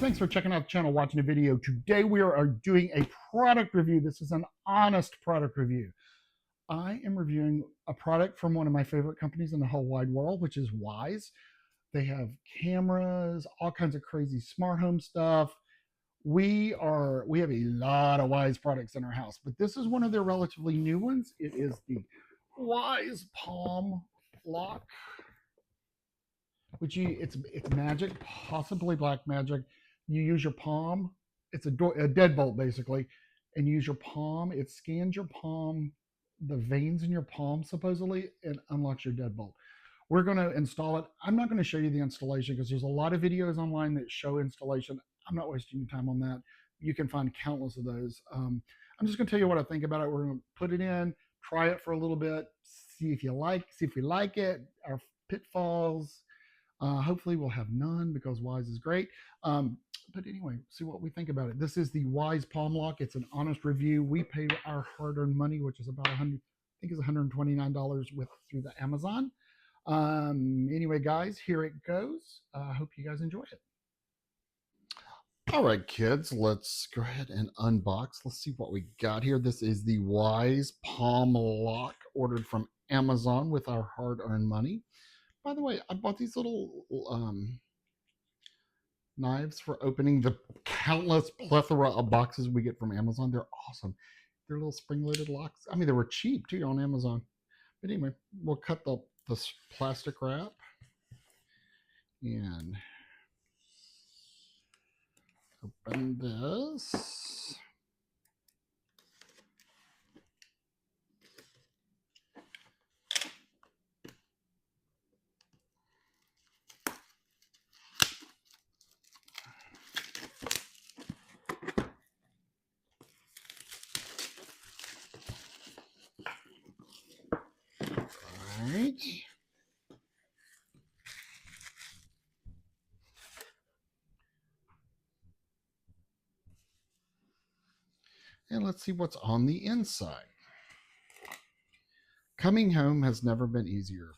thanks for checking out the channel, watching the video. Today we are doing a product review. This is an honest product review. I am reviewing a product from one of my favorite companies in the whole wide world, which is Wyze. They have cameras, all kinds of crazy smart home stuff. We have a lot of Wyze products in our house, but this is one of their relatively new ones. It is the Wyze Palm Lock, which it's magic, possibly black magic. You use your palm. It's a deadbolt basically, and you use your palm. It scans your palm, the veins in your palm supposedly, and unlocks your deadbolt. We're going to install it. I'm not going to show you the installation because there's a lot of videos online that show installation. I'm not wasting your time on that. You can find countless of those. I'm just going to tell you what I think about it. We're going to put it in, try it for a little bit, see if we like it, our pitfalls. Hopefully we'll have none because Wyze is great. But anyway, see what we think about it. This is the Wyze Palm Lock. It's an honest review. We pay our hard-earned money, which is about $129 through the Amazon. Anyway, guys, here it goes. I hope you guys enjoy it. All right, kids, let's go ahead and unbox. Let's see what we got here. This is the Wyze Palm Lock, ordered from Amazon with our hard-earned money. By the way, I bought these little knives for opening the countless plethora of boxes we get from Amazon. They're awesome. They're little spring-loaded locks. I mean, they were cheap too on Amazon. But anyway, we'll cut the plastic wrap and open this. Right. And let's see what's on the inside. Coming home has never been easier.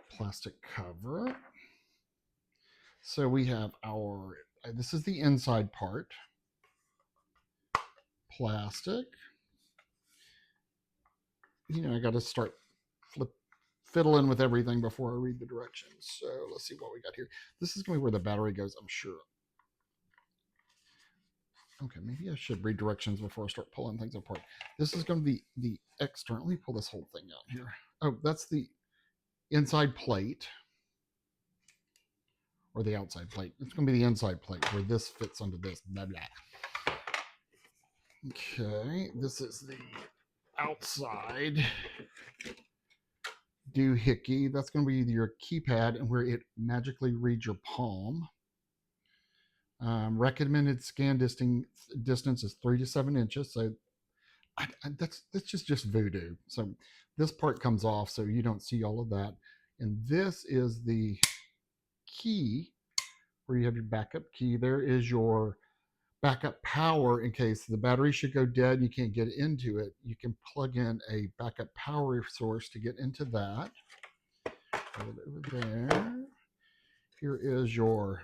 Plastic cover. So we have this is the inside part. Plastic. You know, I got to start fiddling with everything before I read the directions. So let's see what we got here. This is going to be where the battery goes, I'm sure. Okay, maybe I should read directions before I start pulling things apart. This is going to be the external. Let me pull this whole thing out here. Oh, that's the inside plate. Or the outside plate. It's going to be the inside plate where this fits onto this. Blah, blah. Okay, this is the outside doohickey. That's going to be your keypad and where it magically reads your palm. Recommended scan distance is 3 to 7 inches. So that's just voodoo. So this part comes off so you don't see all of that. And this is the key where you have your backup key. There is your backup power in case the battery should go dead and you can't get into it. You can plug in a backup power source to get into that. Over there. Here is your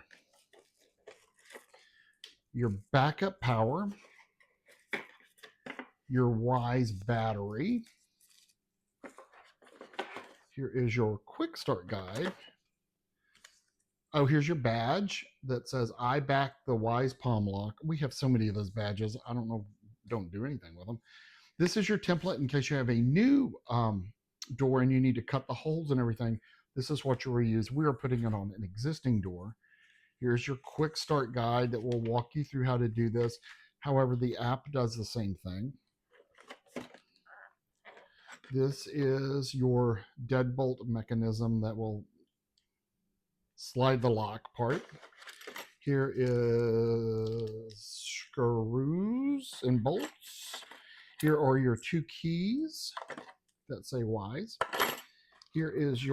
backup power, your Wyze battery. Here is your quick start guide. Oh, here's your badge that says, I back the Wyze Palm Lock. We have so many of those badges. I don't do anything with them. This is your template in case you have a new door and you need to cut the holes and everything. This is what you'll reuse. We are putting it on an existing door. Here's your quick start guide that will walk you through how to do this. However, the app does the same thing. This is your deadbolt mechanism that will slide the lock part. Here is screws and bolts. Here are your 2 keys that say Wyze. Here is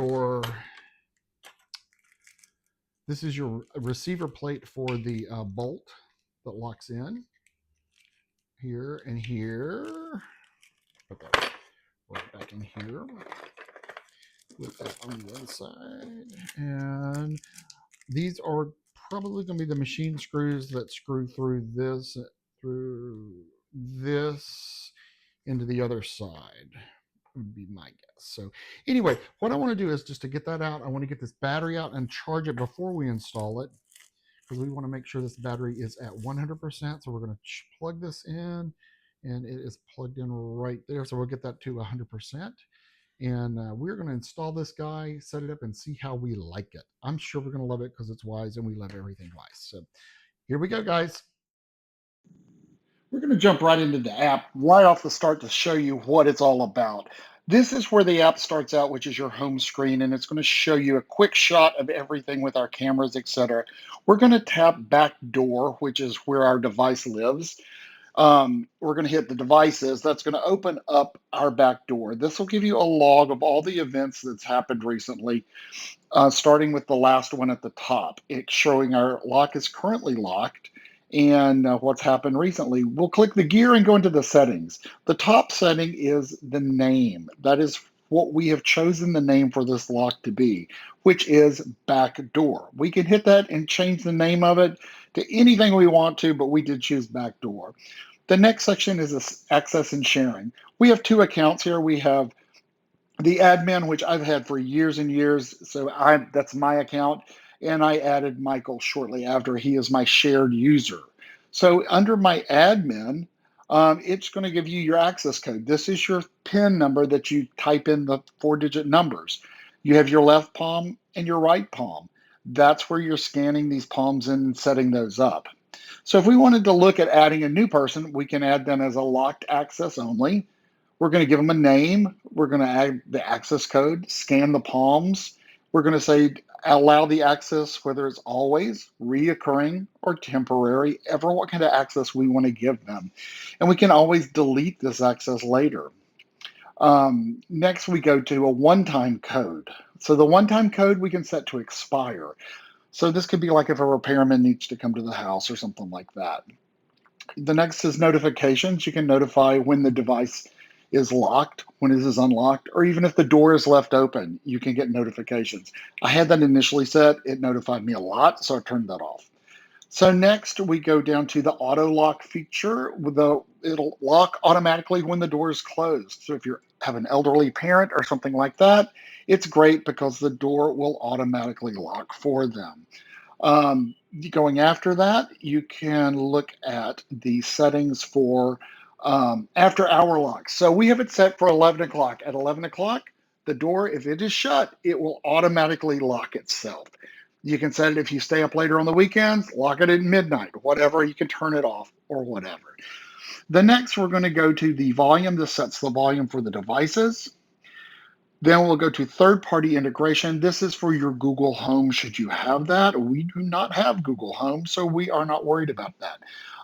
this is your receiver plate for the bolt that locks in. Here and here. Put that right back in here. with that on the other side. And these are probably going to be the machine screws that screw through this into the other side would be my guess. So anyway, what I want to do is just to get that out, I want to get this battery out and charge it before we install it, because we want to make sure this battery is at 100%. So we're going to plug this in, and it is plugged in right there. So we'll get that to 100%. And we're going to install this guy, set it up, and see how we like it. I'm sure we're going to love it because it's Wyze, and we love everything Wyze. So here we go, guys. We're going to jump right into the app right off the start to show you what it's all about. This is where the app starts out, which is your home screen, and it's going to show you a quick shot of everything with our cameras, etc. We're going to tap back door, which is where our device lives. We're going to hit the devices. That's going to open up our back door. This will give you a log of all the events that's happened recently, starting with the last one at the top. It's showing our lock is currently locked and what's happened recently. We'll click the gear and go into the settings. The top setting is the name. That is what we have chosen the name for this lock to be, which is back door. We can hit that and change the name of it to anything we want to, but we did choose back door. The next section is access and sharing. We have two accounts here. We have the admin, which I've had for years and years. So that's my account. And I added Michael shortly after. He is my shared user. So under my admin, it's going to give you your access code. This is your PIN number that you type in the 4-digit numbers. You have your left palm and your right palm. That's where you're scanning these palms and setting those up. So if we wanted to look at adding a new person, we can add them as a locked access only. We're going to give them a name. We're going to add the access code, scan the palms. We're going to say allow the access, whether it's always, reoccurring, or temporary, ever what kind of access we want to give them. And we can always delete this access later. Next, we go to a one-time code. So the one-time code we can set to expire. So this could be like if a repairman needs to come to the house or something like that. The next is notifications. You can notify when the device is locked, when it is unlocked, or even if the door is left open, you can get notifications. I had that initially set. It notified me a lot, so I turned that off. So next we go down to the auto lock feature. It'll lock automatically when the door is closed. So if you have an elderly parent or something like that, it's great because the door will automatically lock for them. Going after that, you can look at the settings for after hour lock. So we have it set for 11 o'clock. At 11 o'clock, the door, if it is shut, it will automatically lock itself. You can set it if you stay up later on the weekends, lock it at midnight, whatever. You can turn it off or whatever. The next, we're going to go to the volume. This sets the volume for the devices. Then we'll go to third-party integration. This is for your Google Home, should you have that. We do not have Google Home, so we are not worried about that.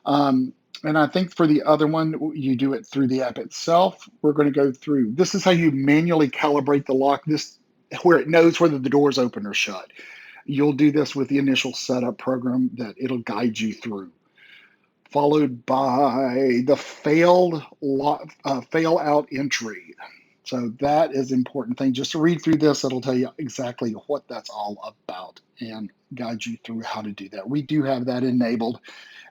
And I think for the other one, you do it through the app itself. We're going to go through. This is how you manually calibrate the lock, this where it knows whether the door is open or shut. You'll do this with the initial setup program that it'll guide you through, followed by the fail out entry. So that is an important thing. Just to read through this, it'll tell you exactly what that's all about and guide you through how to do that. We do have that enabled.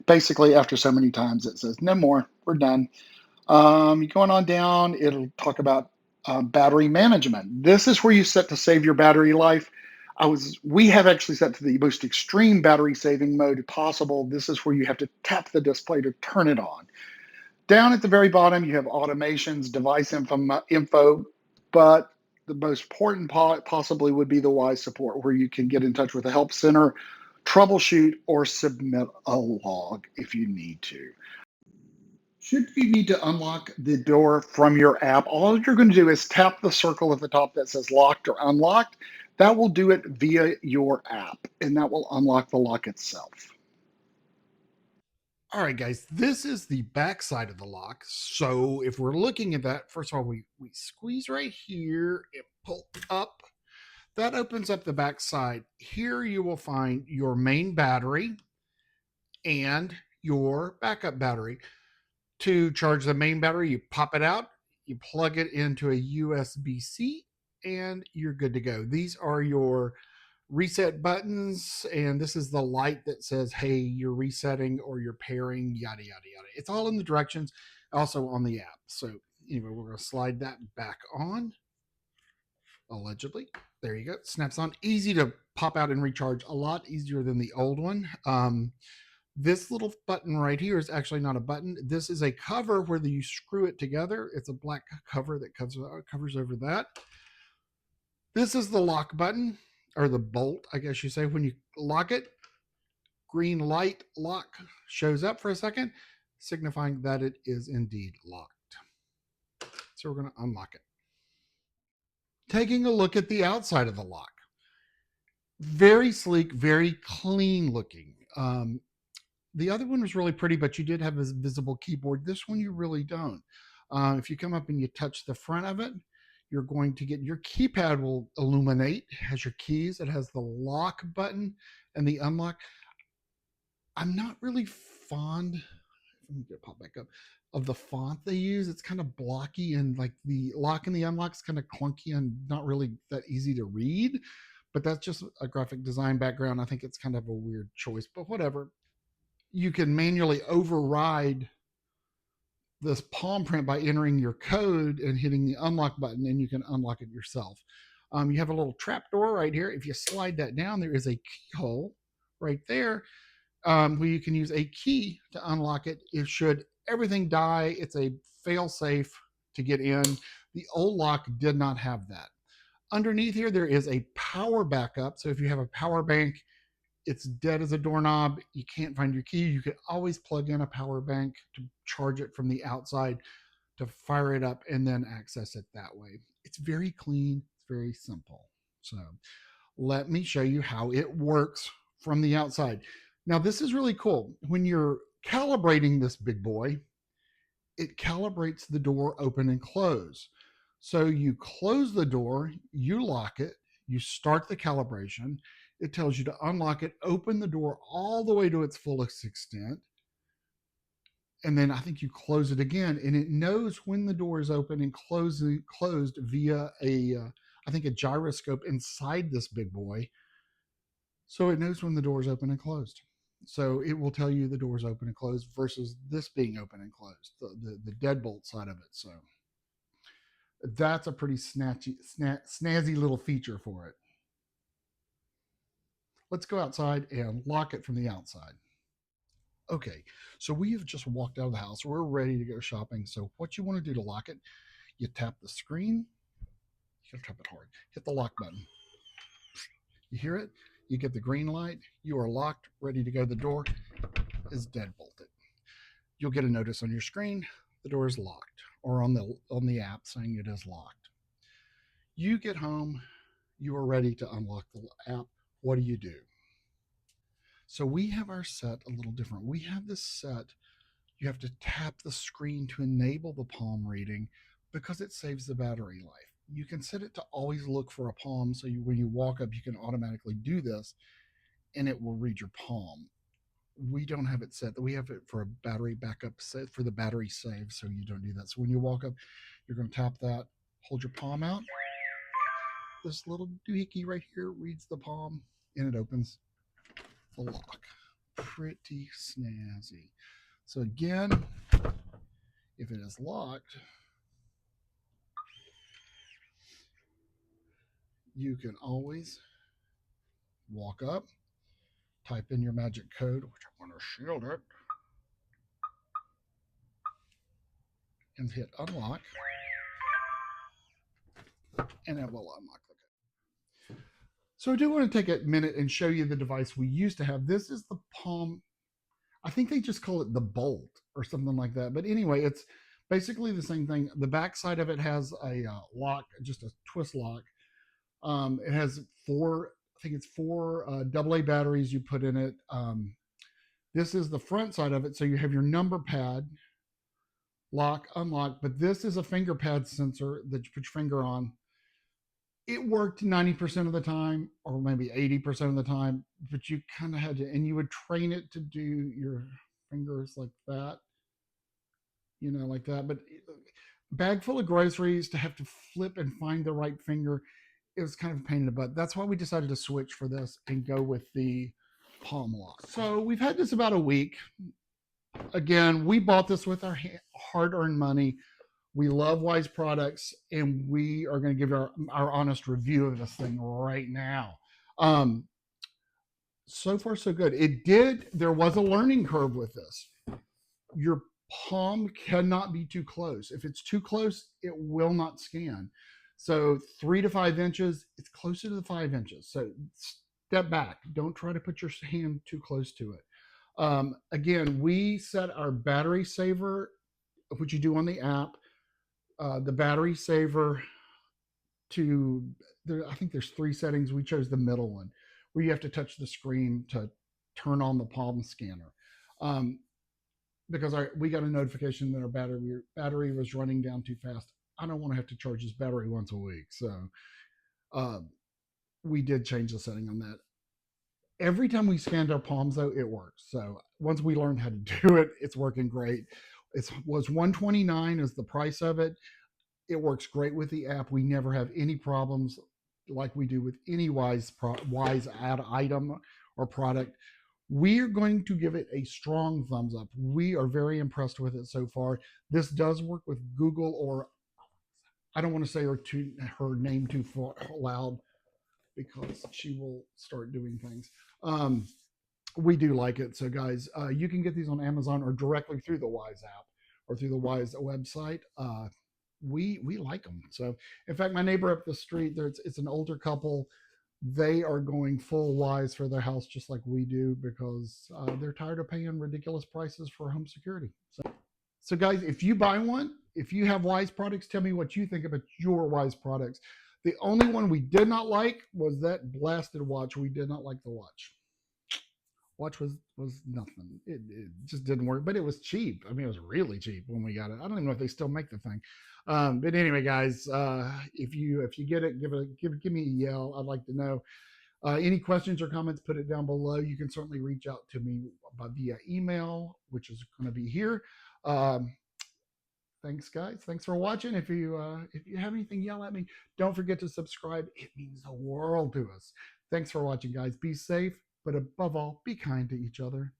Basically, after so many times, it says, no more, we're done. Going on down, it'll talk about battery management. This is where you set to save your battery life. We have actually set to the most extreme battery saving mode possible. This is where you have to tap the display to turn it on. Down at the very bottom, you have automations, device info, but the most important possibly would be the Wyze support, where you can get in touch with the help center, troubleshoot, or submit a log if you need to. Should you need to unlock the door from your app, all you're going to do is tap the circle at the top that says locked or unlocked. That will do it via your app, and that will unlock the lock itself. All right, guys, this is the back side of the lock. So if we're looking at that, first of all, we squeeze right here and pull up. That opens up the back side. Here you will find your main battery and your backup battery. To charge the main battery, you pop it out, you plug it into a USB-C, and you're good to go. These are your reset buttons, and this is the light that says, hey, you're resetting or you're pairing, yada, yada, yada. It's all in the directions, also on the app. So anyway, we're going to slide that back on, allegedly. There you go. Snaps on. Easy to pop out and recharge, a lot easier than the old one. This little button right here is actually not a button. This is a cover where you screw it together. It's a black cover that covers over that. This is the lock button, or the bolt, I guess you say. When you lock it, green light lock shows up for a second, signifying that it is indeed locked. So we're going to unlock it. Taking a look at the outside of the lock. Very sleek, very clean looking. The other one was really pretty, but you did have a visible keyboard. This one you really don't. If you come up and you touch the front of it, you're going to get your keypad will illuminate, has your keys. It has the lock button and the unlock. I'm not really fond, let me get pop back up, of the font they use. It's kind of blocky, and like the lock and the unlock is kind of clunky and not really that easy to read. But that's just a graphic design background. I think it's kind of a weird choice, but whatever. You can manually override this palm print by entering your code and hitting the unlock button, and you can unlock it yourself. You have a little trap door right here. If you slide that down, there is a keyhole right there, where you can use a key to unlock it. If should everything die, it's a fail safe to get in. The old lock did not have that. Underneath here, there is a power backup. So if you have a power bank, it's dead as a doorknob, you can't find your key, you can always plug in a power bank to charge it from the outside to fire it up and then access it that way. It's very clean, it's very simple. So let me show you how it works from the outside. Now, this is really cool. When you're calibrating this big boy, it calibrates the door open and close. So you close the door, you lock it, you start the calibration. It tells you to unlock it, open the door all the way to its fullest extent. And then I think you close it again, and it knows when the door is open and closed via I think a gyroscope inside this big boy. So it knows when the door is open and closed. So it will tell you the door is open and closed versus this being open and closed, the deadbolt side of it. So that's a pretty snazzy little feature for it. Let's go outside and lock it from the outside. Okay, so we have just walked out of the house. We're ready to go shopping. So what you want to do to lock it, you tap the screen. You gotta tap it hard. Hit the lock button. You hear it? You get the green light. You are locked, ready to go. The door is dead bolted. You'll get a notice on your screen. The door is locked, or on the app saying it is locked. You get home. You are ready to unlock the app. What do? So we have our set a little different. We have this set, you have to tap the screen to enable the palm reading because it saves the battery life. You can set it to always look for a palm, so when you walk up, you can automatically do this and it will read your palm. We don't have it set. We have it for a battery backup set for the battery save, so you don't do that. So when you walk up, you're going to tap that, hold your palm out. This little doohickey right here reads the palm and it opens the lock. Pretty snazzy. So again, if it is locked, you can always walk up, type in your magic code, which I'm going to shield it, and hit unlock, and it will unlock the code. So I do want to take a minute and show you the device we used to have. This is the Palm. I think they just call it the Bolt or something like that. But anyway, it's basically the same thing. The back side of it has a lock, just a twist lock. It has I think it's four AA batteries you put in it. This is the front side of it. So you have your number pad, lock, unlock, but this is a finger pad sensor that you put your finger on. It worked 90% of the time, or maybe 80% of the time, but you kind of had to, and you would train it to do your fingers like that, like that. But bag full of groceries to have to flip and find the right finger. It was kind of a pain in the butt. That's why we decided to switch for this and go with the palm lock. So we've had this about a week. Again, we bought this with our hard-earned money. We love Wyze products, and we are going to give our honest review of this thing right now. Um, so far, so good. There was a learning curve with this. Your palm cannot be too close. If it's too close, it will not scan. So 3 to 5 inches, it's closer to the 5 inches. So step back. Don't try to put your hand too close to it. Again, we set our battery saver, which you do on the app, the battery saver to I think there's 3 settings. We chose the middle one where you have to touch the screen to turn on the palm scanner. Um, because we got a notification that our battery was running down too fast. I don't want to have to charge this battery once a week, so uh, we did change the setting on that. Every time we scanned our palms, though, it works. So once we learned how to do it, it's working great. It was 129 is the price of it. It works great with the app. We never have any problems like we do with any Wyze ad item or product. We are going to give it a strong thumbs up. We are very impressed with it so far. This does work with Google, or I don't want to say her name too loud because she will start doing things. We do like it. So, guys, you can get these on Amazon or directly through the Wyze app or through the Wyze website. We like them. So, in fact, my neighbor up the street, it's an older couple. They are going full Wyze for their house just like we do because they're tired of paying ridiculous prices for home security. So, guys, if you buy one, if you have Wyze products, tell me what you think about your Wyze products. The only one we did not like was that blasted watch. We did not like the watch. Watch was nothing. It just didn't work, but it was cheap. I mean, it was really cheap when we got it. I don't even know if they still make the thing. But anyway, guys, if you get it, give me a yell. I'd like to know. Any questions or comments, put it down below. You can certainly reach out to me via email, which is going to be here. Um, thanks, guys. Thanks for watching. If you have anything, yell at me. Don't forget to subscribe. It means the world to us. Thanks for watching, guys. Be safe, but above all, be kind to each other.